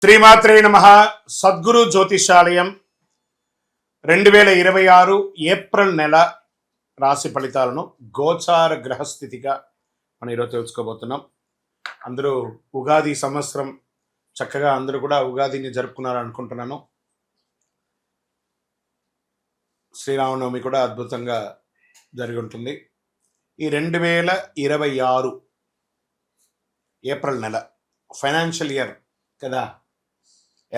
శ్రీమాత్రే నమః. సద్గురు జ్యోతిషాలయం 2026 ఏప్రిల్ నెల రాశి ఫలితాలను గోచార గ్రహస్థితిగా మనం ఈరోజు తెలుసుకోబోతున్నాం. అందరూ ఉగాది సంవత్సరం చక్కగా అందరూ కూడా ఉగాదిని జరుపుకున్నారు అనుకుంటున్నాను. శ్రీరామనవమి కూడా అద్భుతంగా జరిగి ఉంటుంది. ఈ 2026 ఏప్రిల్ నెల ఫైనాన్షియల్ ఇయర్ కదా,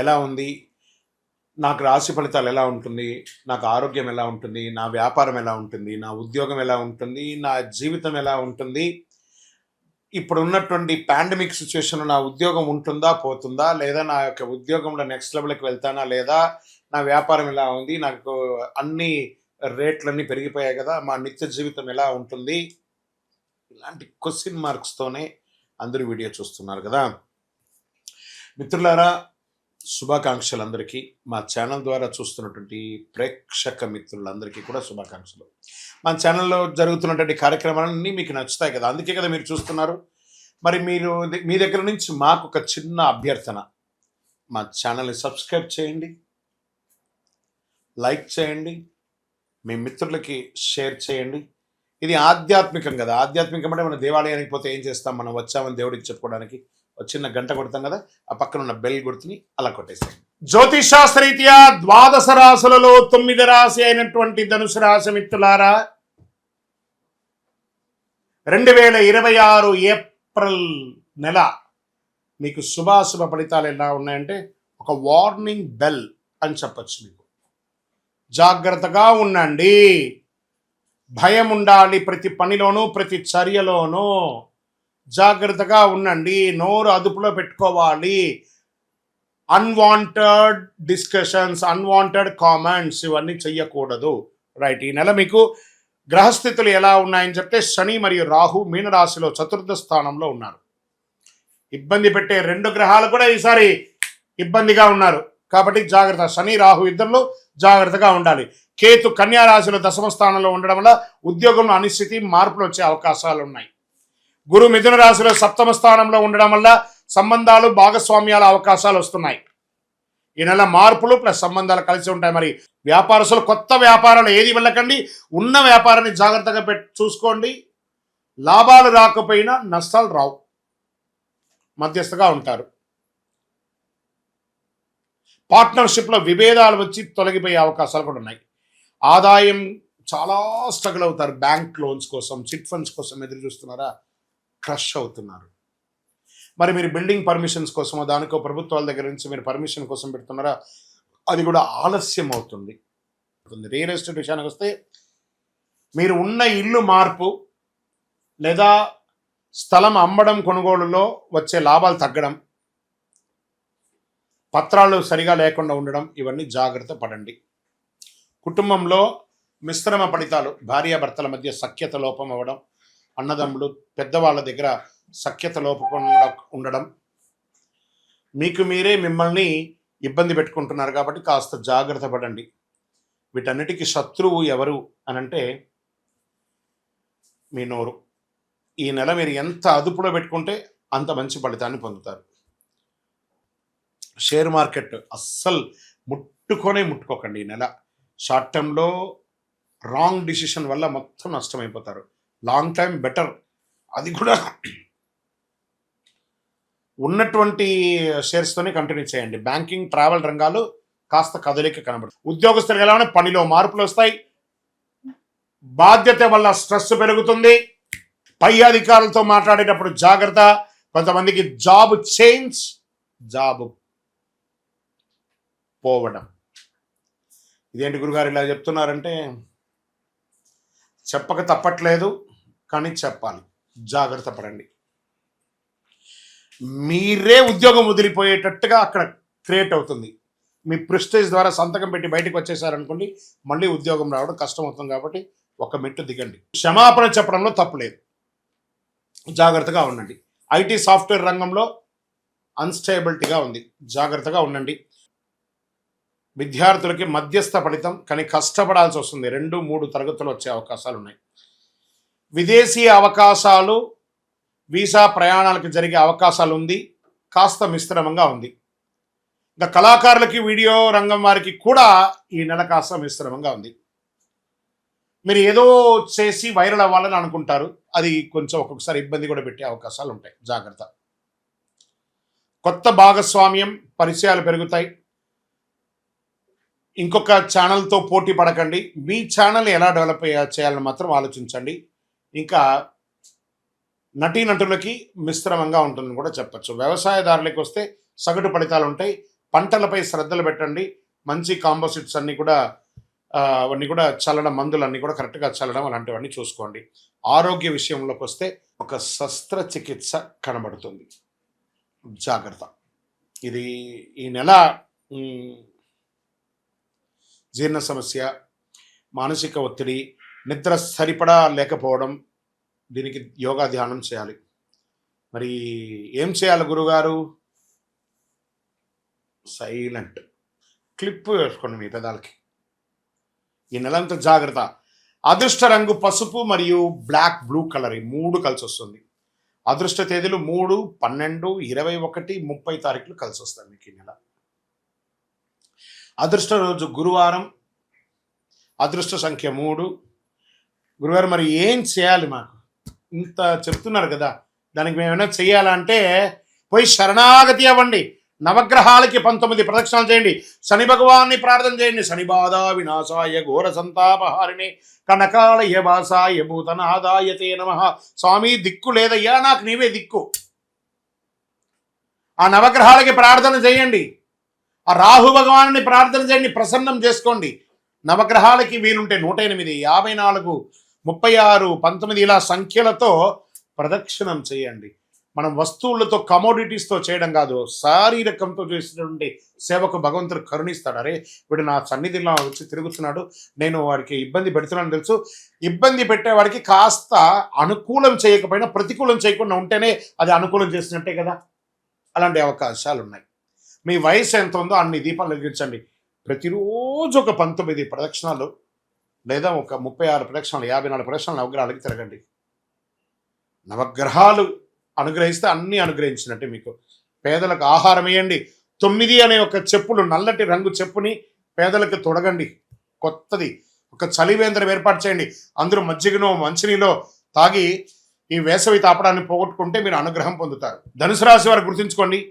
ఎలా ఉంది, నాకు రాశి ఫలితాలు ఎలా ఉంటుంది, నాకు ఆరోగ్యం ఎలా ఉంటుంది, నా వ్యాపారం ఎలా ఉంటుంది, నా ఉద్యోగం ఎలా ఉంటుంది, నా జీవితం ఎలా ఉంటుంది, ఇప్పుడు ఉన్నటువంటి పాండమిక్ సిచ్యువేషన్లో నా ఉద్యోగం ఉంటుందా పోతుందా, లేదా నా యొక్క ఉద్యోగంలో నెక్స్ట్ లెవెల్కి వెళ్తానా లేదా, నా వ్యాపారం ఎలా ఉంది, నాకు అన్ని రేట్లన్నీ పెరిగిపోయాయి కదా, మా నిత్య జీవితం ఎలా ఉంటుంది, ఇలాంటి క్వశ్చన్ మార్క్స్తోనే అందరూ వీడియో చూస్తున్నారు కదా. మిత్రులారా, శుభాకాంక్షలు అందరికీ. మా ఛానల్ ద్వారా చూస్తున్నటువంటి ప్రేక్షక మిత్రులందరికీ కూడా శుభాకాంక్షలు. మా ఛానల్లో జరుగుతున్నటువంటి కార్యక్రమాలన్నీ మీకు నచ్చుతాయి కదా, అందుకే కదా మీరు చూస్తున్నారు. మరి మీ దగ్గర నుంచి మాకు ఒక చిన్న అభ్యర్థన, మా ఛానల్ని సబ్స్క్రైబ్ చేయండి, లైక్ చేయండి, మీ మిత్రులకి షేర్ చేయండి. ఇది ఆధ్యాత్మికం కదా. ఆధ్యాత్మికం అంటే మనం దేవాలయానికి పోతే ఏం చేస్తాం, మనం వచ్చామని దేవుడికి చెప్పుకోవడానికి చిన్న గంట కొడతాం కదా, ఆ పక్కన ఉన్న బెల్ గుర్తుని అలా కొట్టేస్తాం. జ్యోతిష్ శాస్త్రరీత్యా 12 రాశులలో 9 రాశి అయినటువంటి ధనుసు రాశి మిత్రులారా, 2026 ఏప్రిల్ నెల మీకు శుభాశుభ ఫలితాలు ఎలా ఉన్నాయంటే ఒక వార్నింగ్ బెల్ అని చెప్పచ్చు. మీకు జాగ్రత్తగా ఉండండి, భయం ఉండాలి, ప్రతి పనిలోనూ ప్రతి చర్యలోనూ జాగ్రత్తగా ఉండండి, నోరు అదుపులో పెట్టుకోవాలి. అన్వాంటెడ్ డిస్కషన్స్, అన్వాంటెడ్ కామెంట్స్ ఇవన్నీ చెయ్యకూడదు. రైట్. ఈ నెల మీకు గ్రహస్థితులు ఎలా ఉన్నాయని చెప్తే, శని మరియు రాహు మీనరాశిలో చతుర్థ స్థానంలో ఉన్నారు. ఇబ్బంది పెట్టే 2 గ్రహాలు కూడా ఈసారి ఇబ్బందిగా ఉన్నారు కాబట్టి జాగ్రత్త. శని రాహు ఇద్దరిలో జాగ్రత్తగా ఉండాలి. కేతు కన్యా రాశిలో దశమ స్థానంలో ఉండడం వల్ల ఉద్యోగంలో అనిశ్చితి, మార్పులు వచ్చే అవకాశాలు ఉన్నాయి. గురు మిథున రాశిలో సప్తమ స్థానంలో ఉండడం వల్ల సంబంధాలు, భాగస్వామ్యాల అవకాశాలు వస్తున్నాయి. ఈ నెల మార్పులు ప్లస్ సంబంధాలు కలిసి ఉంటాయి. మరి వ్యాపారస్తులు కొత్త వ్యాపారాలు ఏది వెళ్ళకండి, ఉన్న వ్యాపారాన్ని జాగ్రత్తగా చూసుకోండి. లాభాలు రాకపోయినా నష్టాలు రావు, మధ్యస్థగా ఉంటారు. పార్ట్నర్షిప్లో విభేదాలు వచ్చి తొలగిపోయే అవకాశాలు కూడా ఉన్నాయి. ఆదాయం చాలా స్ట్రగుల్ అవుతారు. బ్యాంక్ లోన్స్ కోసం, చిట్ ఫండ్స్ కోసం ఎదురు చూస్తున్నారా, క్రష్ అవుతున్నారు. మరి మీరు బిల్డింగ్ పర్మిషన్స్ కోసమో దానికో ప్రభుత్వాల దగ్గర నుంచి మీరు పర్మిషన్ కోసం పెడుతున్నారా, అది కూడా ఆలస్యం అవుతుంది. రియల్ ఎస్టేట్ విషయానికి వస్తే మీరు ఉన్న ఇల్లు మార్పు లేదా స్థలం అమ్మడం, కొనుగోలులో వచ్చే లాభాలు తగ్గడం, పత్రాలు సరిగా లేకుండా ఉండడం, ఇవన్నీ జాగ్రత్త పడండి. కుటుంబంలో మిశ్రమ ఫలితాలు, భార్యాభర్తల మధ్య సఖ్యత లోపం అవ్వడం, అన్నదమ్ములు పెద్దవాళ్ళ దగ్గర సఖ్యత లోపకుండా ఉండడం, మీకు మీరే మిమ్మల్ని ఇబ్బంది పెట్టుకుంటున్నారు కాబట్టి కాస్త జాగ్రత్త పడండి. వీటన్నిటికీ శత్రువు ఎవరు అనంటే మీ నోరు. ఈ నెల మీరు ఎంత అదుపులో పెట్టుకుంటే అంత మంచి ఫలితాన్ని పొందుతారు. షేర్ మార్కెట్ అస్సలు ముట్టుకోకండి. ఈ నెల షార్ట్ టర్మ్లో రాంగ్ డిసిషన్ వల్ల మొత్తం నష్టమైపోతారు. Long time better. అది కూడా ఉన్నటువంటి షేర్స్తోనే కంటిన్యూ చేయండి. బ్యాంకింగ్, ట్రావెల్ రంగాలు కాస్త కదలిక కనబడుతుంది. ఉద్యోగస్తులకు ఎలా ఉన్నాయి, పనిలో మార్పులు వస్తాయి. బాధ్యత వల్ల స్ట్రెస్ పెరుగుతుంది. పై అధికారులతో మాట్లాడేటప్పుడు జాగ్రత్త. కొంతమందికి జాబ్ చేంజ్, జాబ్ పోవడం. ఇదేంటి గురుగారు ఇలా చెప్తున్నారంటే, చెప్పక తప్పట్లేదు కానీ చెప్పాలి. జాగ్రత్త పడండి. మీరే ఉద్యోగం వదిలిపోయేటట్టుగా అక్కడ క్రియేట్ అవుతుంది. మీ ప్రెస్టేజ్ ద్వారా సంతకం పెట్టి బయటకు వచ్చేసారనుకోండి, మళ్ళీ ఉద్యోగం రావడం కష్టం అవుతుంది. కాబట్టి ఒక మెట్టు దిగండి. క్షమాపణ చెప్పడంలో తప్పు లేదు, జాగ్రత్తగా ఉండండి. ఐటీ సాఫ్ట్వేర్ రంగంలో అన్స్టేబిలిటీగా ఉంది, జాగ్రత్తగా ఉండండి. విద్యార్థులకి మధ్యస్థ ఫలితం, కానీ కష్టపడాల్సి వస్తుంది. 2-3 తరగతులు వచ్చే అవకాశాలు ఉన్నాయి. విదేశీ అవకాశాలు, వీసా ప్రయాణాలకు జరిగే అవకాశాలు ఉంది. కాస్త మిశ్రమంగా ఉంది. ఇంకా కళాకారులకి, వీడియో రంగం వారికి కూడా ఈ నెల కాస్త మిశ్రమంగా ఉంది. మీరు ఏదో చేసి వైరల్ అవ్వాలని అనుకుంటారు, అది కొంచెం ఒక్కొక్కసారి ఇబ్బంది కూడా పెట్టే అవకాశాలు ఉంటాయి, జాగ్రత్త. కొత్త భాగస్వామ్యం, పరిచయాలు పెరుగుతాయి. ఇంకొక ఛానల్తో పోటీ పడకండి, మీ ఛానల్ ఎలా డెవలప్ చేయాలని మాత్రం ఆలోచించండి. ఇంకా నటీనటులకి మిశ్రమంగా ఉంటుందని కూడా చెప్పచ్చు. వ్యవసాయదారులకు వస్తే సగటు ఫలితాలు ఉంటాయి. పంటలపై శ్రద్ధలు పెట్టండి. మంచి కాంపోజిట్స్ అన్నీ కూడా అవన్నీ కూడా చల్లడం, మందులన్నీ కూడా కరెక్ట్గా చల్లడం, అలాంటివన్నీ చూసుకోండి. ఆరోగ్య విషయంలోకి వస్తే ఒక శస్త్రచికిత్స కనబడుతుంది, జాగ్రత్త. ఇది ఈ నెల జీర్ణ సమస్య, మానసిక ఒత్తిడి, నిద్ర సరిపడా లేకపోవడం, దీనికి యోగా ధ్యానం చేయాలి. మరి ఏం చేయాలి గురుగారు? సైలెంట్ క్లిప్ వేసుకోండి మీ పెదాలకి. ఈ నెలంతా జాగ్రత్త. అదృష్ట రంగు పసుపు మరియు బ్లాక్, బ్లూ కలర్, ఈ 3 కలిసి వస్తుంది. అదృష్ట తేదీలు 3, 12, 21, 30 తారీఖులు కలిసి వస్తాయి మీకు ఈ నెల. అదృష్ట రోజు గురువారం, అదృష్ట సంఖ్య 3. గురువారం మరి ఏం చేయాలి? మాకు ఇంత చెప్తున్నారు కదా, దానికి మేము ఏమైనా చేయాలంటే పోయి శరణాగతి అవ్వండి. నవగ్రహాలకి 19 ప్రదక్షిణాలు చేయండి. శని భగవాన్ని ప్రార్థన చేయండి. శని బాధ వినాశాయ ఘోర సంతాపహారిణి కనకాలయ వాసాయ భూతనాదాయతే నమః. స్వామి దిక్కు లేదయ్యా, నాకు నీవే దిక్కు. ఆ నవగ్రహాలకి ప్రార్థన చేయండి. ఆ రాహు భగవాన్ని ప్రార్థన చేయండి, ప్రసన్నం చేసుకోండి. నవగ్రహాలకి వీలుంటే 108, 54, 36, 19 ఇలా సంఖ్యలతో ప్రదక్షిణం చేయండి. మనం వస్తువులతో, కమోడిటీస్తో చేయడం కాదు, శారీరకంతో చేసినటువంటి సేవకు భగవంతుడు కరుణిస్తాడు. అరే వీడు నా సన్నిధిలో వచ్చి తిరుగుతున్నాడు, నేను వాడికి ఇబ్బంది పెడుతున్నాను తెలుసు. ఇబ్బంది పెట్టేవాడికి కాస్త అనుకూలం చేయకపోయినా ప్రతికూలం చేయకుండా ఉంటేనే అది అనుకూలం చేసినట్టే కదా. అలాంటి అవకాశాలు ఉన్నాయి. మీ వయసు ఎంత ఉందో అన్ని దీపాలు వెలిగించండి. ప్రతిరోజు ఒక 19 ప్రదక్షిణాలు లేదా ఒక 36 ప్రదక్షిణాలు, 54 ప్రదక్షిణాలు నవగ్రహాలకి తిరగండి. నవగ్రహాలు అనుగ్రహిస్తే అన్నీ అనుగ్రహించినట్టే మీకు. పేదలకు ఆహారం వేయండి. 9 అనే ఒక చెప్పులు, నల్లటి రంగు చెప్పుని పేదలకు తొడగండి. కొత్తది ఒక చలివేంద్రం ఏర్పాటు చేయండి. అందరూ మజ్జిగనో మంచినీలో తాగి ఈ వేసవి తాపడాన్ని పోగొట్టుకుంటే మీరు అనుగ్రహం పొందుతారు. ధనుసు రాశి వారు గుర్తుంచుకోండి,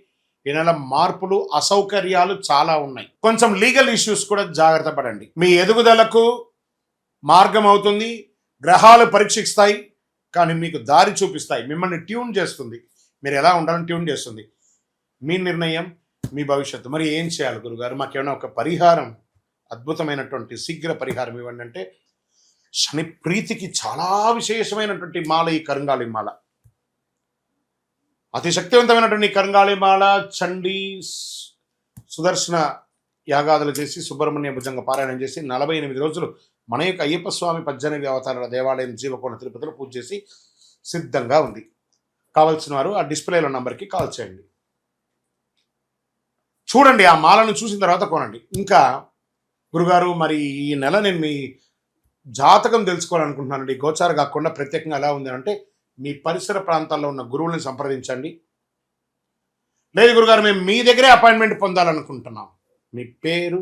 ఈ నెల మార్పులు, అసౌకర్యాలు చాలా ఉన్నాయి. కొంచెం లీగల్ ఇష్యూస్ కూడా జాగ్రత్త పడండి. మీ ఎదుగుదలకు మార్గం అవుతుంది. గ్రహాలు పరీక్షిస్తాయి, కానీ మీకు దారి చూపిస్తాయి. మిమ్మల్ని ట్యూన్ చేస్తుంది, మీరు ఎలా ఉండాలని ట్యూన్ చేస్తుంది. మీ నిర్ణయం, మీ భవిష్యత్తు. మరి ఏం చేయాలి గురుగారు? మాకేమైనా ఒక పరిహారం, అద్భుతమైనటువంటి శీఘ్ర పరిహారం ఇవ్వండి అంటే, శని ప్రీతికి చాలా విశేషమైనటువంటి మాల ఈ కరుంగాళి మాల. అతి శక్తివంతమైనటువంటి కరుంగాళి మాల, చండీ సుదర్శన యాగాదులు చేసి, సుబ్రహ్మణ్య భుజంగ పారాయణం చేసి 48 రోజులు మన యొక్క అయ్యప్ప స్వామి 18 అవతారాల దేవాలయం జీవకోణ తిరుపతిలో పూజ చేసి సిద్ధంగా ఉంది. కావాల్సిన వారు ఆ డిస్ప్లేలో నంబర్కి కాల్ చేయండి. చూడండి, ఆ మాలను చూసిన తర్వాత కొనండి. ఇంకా గురుగారు మరి ఈ నెల నేను మీ జాతకం తెలుసుకోవాలనుకుంటున్నానండి. గోచార కాకుండా ప్రత్యేకంగా ఎలా ఉంది అంటే, మీ పరిసర ప్రాంతాల్లో ఉన్న గురువుల్ని సంప్రదించండి. లేదు గురుగారు మేము మీ దగ్గరే అపాయింట్మెంట్ పొందాలనుకుంటున్నాం, మీ పేరు,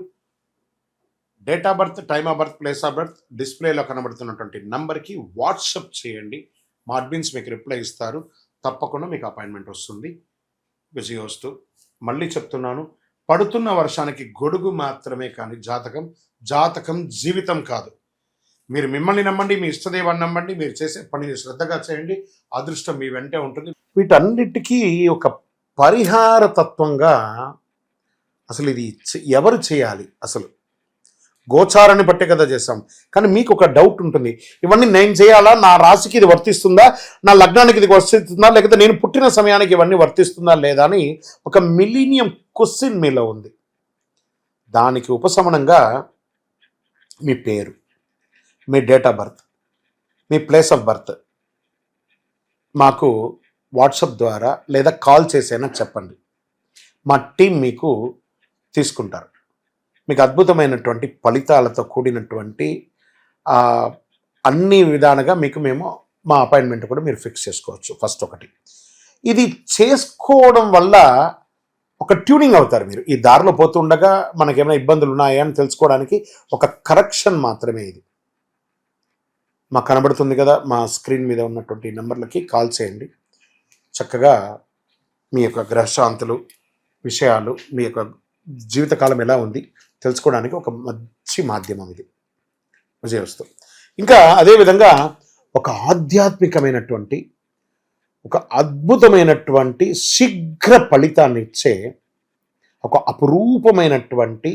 date of birth, time of birth, place of birth డిస్ప్లేలో కనబడుతున్నటువంటి నంబర్కి వాట్సప్ చేయండి. మా అడ్మిన్స్ మీకు రిప్లై ఇస్తారు. తప్పకుండా మీకు అపాయింట్మెంట్ వస్తుంది. విజయోస్తు. మళ్ళీ చెప్తున్నాను, పడుతున్న వర్షానికి గొడుగు మాత్రమే కానీ జాతకం జీవితం కాదు. మీరు మిమ్మల్ని నమ్మండి, మీ ఇష్టదేవాన్ని నమ్మండి, మీరు చేసే పనిని శ్రద్ధగా చేయండి, అదృష్టం మీ వెంటే ఉంటుంది. వీటన్నిటికీ ఒక పరిహార తత్వంగా అసలు ఇది ఎవరు చేయాలి? అసలు గోచారాన్ని బట్టే కదా చేస్తాం. కానీ మీకు ఒక డౌట్ ఉంటుంది, ఇవన్నీ నేను చేయాలా, నా రాశికి ఇది వర్తిస్తుందా, నా లగ్నానికి ఇది వర్తిస్తుందా, లేకపోతే నేను పుట్టిన సమయానికి ఇవన్నీ వర్తిస్తుందా లేదా అని ఒక మిలీనియం క్వశ్చన్ మీలో ఉంది. దానికి ఉపశమనంగా మీ పేరు, మీ డేట్ ఆఫ్ బర్త్, మీ ప్లేస్ ఆఫ్ బర్త్ మాకు వాట్సాప్ ద్వారా లేదా కాల్ చేసైనా చెప్పండి. మా టీం మీకు తీసుకుంటారు. మీకు అద్భుతమైనటువంటి ఫలితాలతో కూడినటువంటి అన్ని విధాలుగా మేము మా అపాయింట్మెంట్ కూడా మీరు ఫిక్స్ చేసుకోవచ్చు. ఫస్ట్ ఒకటి, ఇది చేసుకోవడం వల్ల ఒక ట్యూనింగ్ అవుతారు మీరు. ఈ దారిలో పోతుండగా మనకేమైనా ఇబ్బందులు ఉన్నాయా అని తెలుసుకోవడానికి ఒక కరెక్షన్ మాత్రమే ఇది. మాకు కనబడుతుంది కదా, మా స్క్రీన్ మీద ఉన్నటువంటి నెంబర్లకి కాల్ చేయండి. చక్కగా మీ యొక్క గ్రహశాంతులు విషయాలు, మీ యొక్క జీవితకాలం ఎలా ఉంది తెలుసుకోవడానికి ఒక మంచి మాధ్యమం ఇది. విజయవస్తు. ఇంకా అదేవిధంగా ఒక ఆధ్యాత్మికమైనటువంటి, ఒక అద్భుతమైనటువంటి శీఘ్ర ఫలితాన్ని ఇచ్చే ఒక అపురూపమైనటువంటి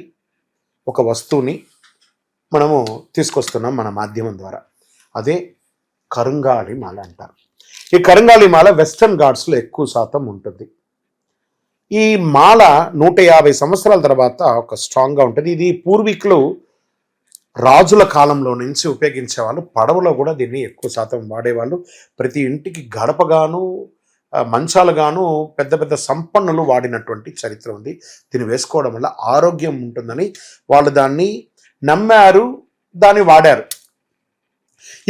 ఒక వస్తువుని మనము తీసుకొస్తున్నాం మన మాధ్యమం ద్వారా. అదే కరుంగాళి మాల అంటారు. ఈ కరుంగాళి మాల వెస్టర్న్ ఘాట్స్లో ఎక్కువ శాతం ఉంటుంది. ఈ మాల 150 సంవత్సరాల తర్వాత ఒక స్ట్రాంగ్గా ఉంటుంది. ఇది పూర్వీకులు రాజుల కాలంలో నుంచి ఉపయోగించేవాళ్ళు. పడవలో కూడా దీన్ని ఎక్కువ శాతం వాడేవాళ్ళు. ప్రతి ఇంటికి గడపగాను, మంచాలుగాను పెద్ద పెద్ద సంపన్నులు వాడినటువంటి చరిత్ర ఉంది. దీన్ని వేసుకోవడం వల్ల ఆరోగ్యం ఉంటుందని వాళ్ళు దాన్ని నమ్మారు, దాన్ని వాడారు.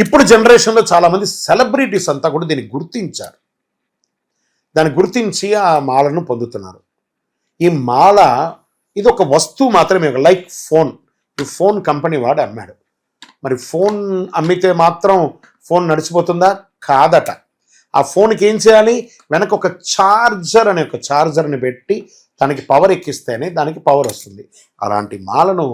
ఇప్పుడు జనరేషన్లో చాలామంది సెలబ్రిటీస్ అంతా కూడా దీన్ని గుర్తించారు. దాన్ని గుర్తించి ఆ మాలను పొందుతున్నారు. ఈ మాల ఇది ఒక వస్తువు మాత్రమే, లైక్ ఫోన్. ఈ ఫోన్ కంపెనీ వాడు అమ్మాడు. మరి ఫోన్ అమ్మితే మాత్రం ఫోన్ నడిచిపోతుందా? కాదట. ఆ ఫోన్కి ఏం చేయాలి? వెనక ఒక ఛార్జర్ని పెట్టి దానికి పవర్ ఎక్కిస్తేనే దానికి పవర్ వస్తుంది. అలాంటి మాలను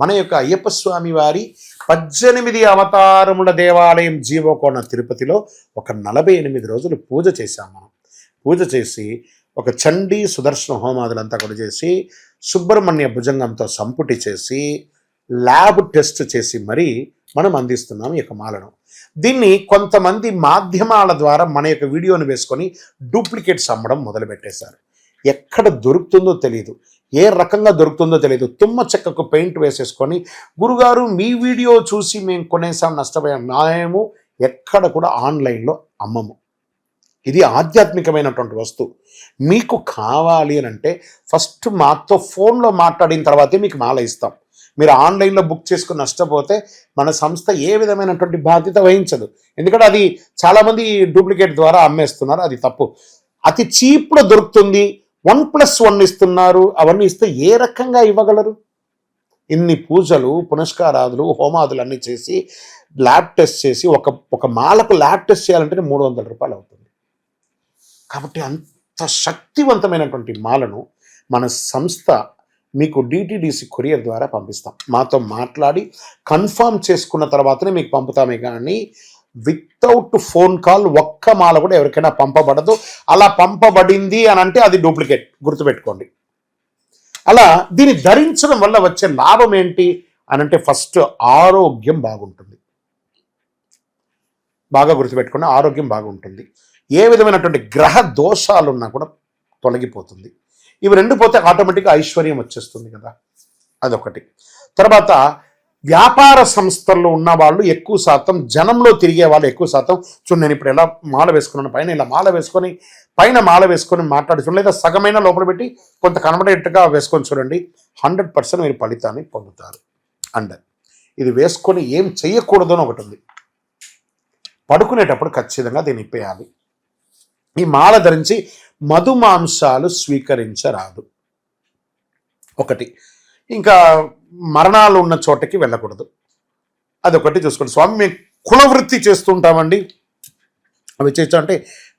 మన యొక్క అయ్యప్ప స్వామి వారి 18 అవతారముల దేవాలయం జీవకోణ తిరుపతిలో ఒక 48 రోజులు పూజ చేశాం మనం. పూజ చేసి ఒక చండీ సుదర్శన హోమాదులంతా కూడా చేసి, సుబ్రహ్మణ్య భుజంగంతో సంపుటి చేసి, ల్యాబ్ టెస్ట్ చేసి మరీ మనం అందిస్తున్నాం ఈ యొక్క మాలను. దీన్ని కొంతమంది మాధ్యమాల ద్వారా మన యొక్క వీడియోని వేసుకొని డూప్లికేట్స్ అమ్మడం మొదలుపెట్టేశారు. ఎక్కడ దొరుకుతుందో తెలియదు, ఏ రకంగా దొరుకుతుందో తెలియదు. తుమ్మ చెక్కకు పెయింట్ వేసేసుకొని, గురుగారు మీ వీడియో చూసి మేము కొనేసాం, నష్టపోయాం. మేము ఎక్కడ కూడా ఆన్లైన్లో అమ్మము. ఇది ఆధ్యాత్మికమైనటువంటి వస్తువు. మీకు కావాలి అని అంటే ఫస్ట్ మాతో ఫోన్లో మాట్లాడిన తర్వాతే మీకు మాల ఇస్తాం. మీరు ఆన్లైన్లో బుక్ చేసుకుని నష్టపోతే మన సంస్థ ఏ విధమైనటువంటి బాధ్యత వహించదు. ఎందుకంటే అది చాలామంది డూప్లికేట్ ద్వారా అమ్మేస్తున్నారు, అది తప్పు. అతి చీప్లో దొరుకుతుంది, 1+1 ఇస్తున్నారు. అవన్నీ ఇస్తే ఏ రకంగా ఇవ్వగలరు? ఇన్ని పూజలు, పునస్కారాదులు, హోమాదులు అన్నీ చేసి ల్యాబ్ టెస్ట్ చేసి ఒక మాలకు ల్యాబ్ టెస్ట్ చేయాలంటే 300 రూపాయలు అవుతుంది. కాబట్టి అంత శక్తివంతమైనటువంటి మాలను మన సంస్థ మీకు డిటిడిసి కొరియర్ ద్వారా పంపిస్తాం. మాతో మాట్లాడి కన్ఫర్మ్ చేసుకున్న తర్వాతనే మీకు పంపుతామే కానీ వితౌట్ ఫోన్ కాల్ ఒక్క మాల కూడా ఎవరికైనా పంపబడదు. అలా పంపబడింది అని అంటే అది డూప్లికేట్, గుర్తుపెట్టుకోండి. అలా దీన్ని ధరించడం వల్ల వచ్చే లాభం ఏంటి అని అంటే ఫస్ట్ ఆరోగ్యం బాగుంటుంది. బాగా గుర్తుపెట్టుకోండి, ఆరోగ్యం బాగుంటుంది. ఏ విధమైనటువంటి గ్రహ దోషాలున్నా కూడా తొలగిపోతుంది. ఇవి రెండు పోతే ఆటోమేటిక్గా ఐశ్వర్యం వచ్చేస్తుంది కదా, అదొకటి. తర్వాత వ్యాపార సంస్థల్లో ఉన్న వాళ్ళు ఎక్కువ శాతం, జనంలో తిరిగే వాళ్ళు ఎక్కువ శాతం, చూడండి నేను ఇప్పుడు ఎలా మాల వేసుకున్నాను, పైన ఇలా మాల వేసుకొని పైన మాల వేసుకొని మాట్లాడుతున్నాను, లేదా సగమైన లోపల పెట్టి కొంత కనబడేట్టుగా వేసుకొని చూడండి, 100% మీరు ఫలితాన్ని పొందుతారు. అండ్ ఇది వేసుకొని ఏం చెయ్యకూడదు అని ఒకటి ఉంది. పడుకునేటప్పుడు ఖచ్చితంగా దీన్ని ఇప్పేయాలి. ఈ మాల ధరించి మధుమాంసాలు స్వీకరించరాదు, ఒకటి. ఇంకా మరణాలు ఉన్న చోటకి వెళ్ళకూడదు, అదొకటి చూసుకోండి. స్వామి మేము కులవృత్తి చేస్తుంటామండి, అవి చేయొచ్చు అంటే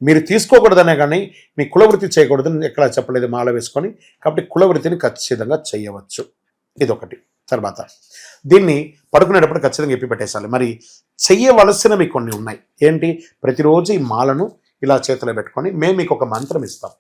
మీరు తీసుకోకూడదనే కానీ మీ కులవృత్తి చేయకూడదని ఎక్కడ చెప్పలేదు మాల వేసుకొని. కాబట్టి కులవృత్తిని ఖచ్చితంగా చేయవచ్చు, ఇదొకటి. తర్వాత దీన్ని పడుకునేటప్పుడు ఖచ్చితంగా ఎప్పి పెట్టేసాలి. మరి చెయ్యవలసినవి కొన్ని ఉన్నాయి. ఏంటి? ప్రతిరోజు ఈ మాలను ఇలా చేతిలో పెట్టుకొని మేము మీకు ఒక మంత్రం ఇస్తాం.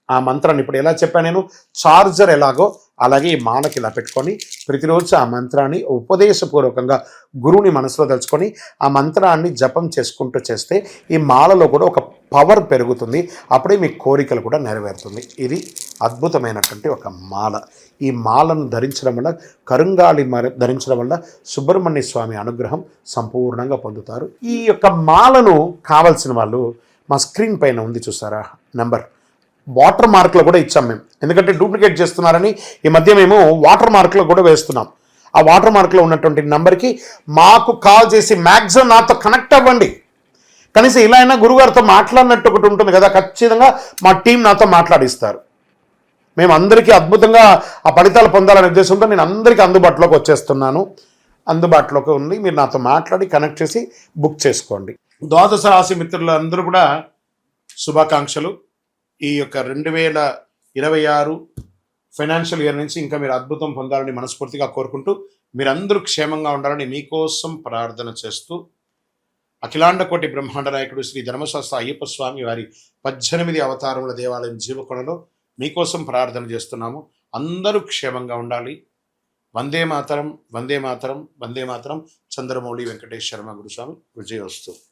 ఆ మంత్రాన్ని ఇప్పుడు ఎలా చెప్పాను నేను, చార్జర్ ఎలాగో అలాగే ఈ మాలకి ఇలా పెట్టుకొని ప్రతిరోజు ఆ మంత్రాన్ని ఉపదేశపూర్వకంగా గురువుని మనసులో తెలుసుకొని ఆ మంత్రాన్ని జపం చేసుకుంటూ చేస్తే ఈ మాలలో కూడా ఒక పవర్ పెరుగుతుంది. అప్పుడే మీ కోరికలు కూడా నెరవేరుతుంది. ఇది అద్భుతమైనటువంటి ఒక మాల. ఈ మాలను ధరించడం వల్ల, కరుంగాళి ధరించడం వల్ల సుబ్రహ్మణ్య స్వామి అనుగ్రహం సంపూర్ణంగా పొందుతారు. ఈ యొక్క మాలను కావాల్సిన వాళ్ళు మా స్క్రీన్ పైన ఉంది చూసారా నెంబర్, వాటర్ మార్క్లో కూడా ఇచ్చాం మేము. ఎందుకంటే డూప్లికేట్ చేస్తున్నారని ఈ మధ్య మేము వాటర్ మార్క్లో కూడా వేస్తున్నాం. ఆ వాటర్ మార్క్లో ఉన్నటువంటి నెంబర్కి మాకు కాల్ చేసి మ్యాక్సిమం నాతో కనెక్ట్ అవ్వండి. కనీసం ఇలా అయినా గురుగారితో మాట్లాడినట్టు ఒకటి ఉంటుంది కదా, ఖచ్చితంగా మా టీం నాతో మాట్లాడిస్తారు. మేము అందరికీ అద్భుతంగా ఆ ఫలితాలు పొందాలనే ఉద్దేశంతో నేను అందరికీ అందుబాటులోకి వచ్చేస్తున్నాను. అందుబాటులోకి ఉంది. మీరు నాతో మాట్లాడి కనెక్ట్ చేసి బుక్ చేసుకోండి. ద్వాదశ రాశి మిత్రులందరూ కూడా శుభాకాంక్షలు. ఈ యొక్క 2026 ఫైనాన్షియల్ ఇయర్ నుంచి ఇంకా మీరు అద్భుతం పొందాలని మనస్ఫూర్తిగా కోరుకుంటూ, మీరందరూ క్షేమంగా ఉండాలని మీకోసం ప్రార్థన చేస్తూ, అఖిలాండ కోటి బ్రహ్మాండ నాయకుడు శ్రీ ధర్మశాస్త్ర అయ్యప్ప స్వామి వారి 18 అవతారముల దేవాలయం జీవకొండలో మీకోసం ప్రార్థన చేస్తున్నాము. అందరూ క్షేమంగా ఉండాలి. వందే మాతరం, వందే మాతరం, వందే మాతరం. చంద్రమౌళి వెంకటేష్ శర్మ గురుస్వామి. విజయోస్తు.